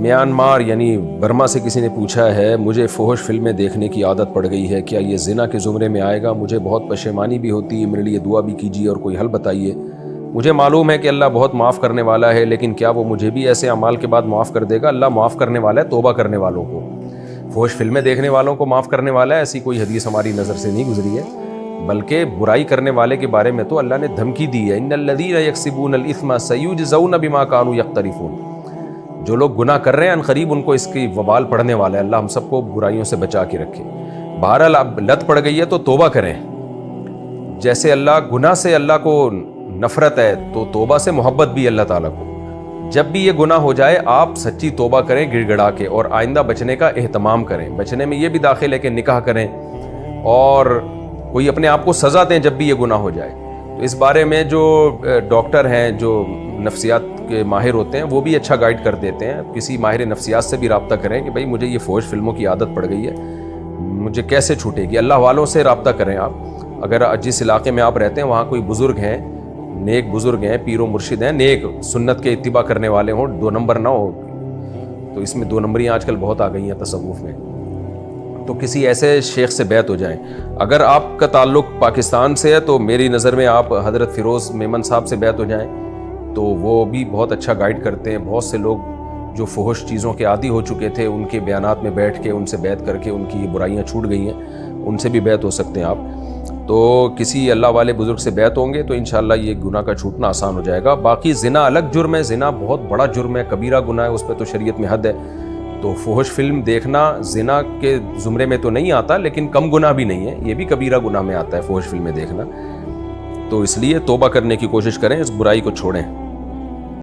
Myanmar यानी Burma से किसी ने पूछा है, मुझे फोहश फिल्में देखने की आदत पड़ गई है, क्या ये ज़िना के ज़ुमरे में आएगा? मुझे बहुत पशेमानी भी होती है, मेरे लिए दुआ भी कीजिए और कोई हल बताइए। मुझे मालूम है कि अल्लाह बहुत माफ़ करने वाला है, लेकिन क्या वो मुझे भी ऐसे अमाल के बाद माफ़ कर देगा? अल्लाह माफ़ करने वाला है तौबा करने वालों को, फोहश फिल्में देखने वालों को माफ़ करने वाला है, ऐसी कोई हदीस हमारी नज़र से नहीं गुजरी है। बल्कि बुराई करने वाले के बारे में तो अल्लाह ने धमकी दी है, इन्नल्लज़ीना यक्सिबूनल इस्मा सयुजज़ौना बिमा कानू यक़्तरिफ़ून। जो लोग गुनाह कर रहे हैं अनक़रीब उनको इसकी वबाल पड़ने वाला है। अल्लाह हम सबको बुराइयों से बचा के रखे। बहरहाल अब लत पड़ गई है तो तौबा करें। जैसे अल्लाह गुनाह से अल्लाह को नफ़रत है तो तौबा से मोहब्बत भी अल्लाह ताला को। जब भी ये गुनाह हो जाए आप सच्ची तौबा करें गिड़गिड़ा के, और आइंदा बचने का एहतमाम करें। बचने में ये भी दाखिल है कि निकाह करें और कोई अपने आप को सज़ा दें जब भी ये गुनाह हो जाए। तो इस बारे में जो डॉक्टर हैं, जो नफ्सियात के माहिर होते हैं, वो भी अच्छा गाइड कर देते हैं। किसी माहिर नफ्सियात से भी रब्ता करें कि भाई मुझे ये फौज फिल्मों की आदत पड़ गई है, मुझे कैसे छूटेगी। अल्लाह वालों से रब्ता करें आप। अगर जिस इलाके में आप रहते हैं वहाँ कोई बुज़ुर्ग हैं, नेक बुज़ुर्ग हैं, पीरो मुर्शिद हैं, नेक सुन्नत के इत्तिबा करने वाले हों, दो नंबर ना हो। तो इसमें दो नंबरियाँ आजकल बहुत आ गई हैं तसव्वुफ़ में। तो किसी ऐसे शेख से बैत हो जाएं। अगर आपका ताल्लुक़ पाकिस्तान से है तो मेरी नज़र में आप हज़रत फ़िरोज़ मेमन साहब से बैत हो जाएं, तो वो भी बहुत अच्छा गाइड करते हैं। बहुत से लोग जो फुहश चीज़ों के आदी हो चुके थे, उनके बयानात में बैठ के उनसे बैत करके उनकी बुराइयां छूट गई हैं, उनसे भी बैत हो सकते हैं आप। तो किसी अल्लाह वाले बुज़ुर्ग से बैत होंगे तो इंशाअल्लाह ये गुनाह का छूटना आसान हो जाएगा। बाकी ज़िना अलग जुर्म है, ज़िना बहुत बड़ा जुर्म है, कबीरा गुनाह है, उस पर तो शरीयत में हद है। तो फुहश फिल्म देखना ज़िना के ज़ुमरे में तो नहीं आता, लेकिन कम गुनाह भी नहीं है, ये भी कबीरा गुनाह में आता है फुहश फिल्में देखना। तो इसलिए तौबा करने की कोशिश करें, इस बुराई को छोड़ें।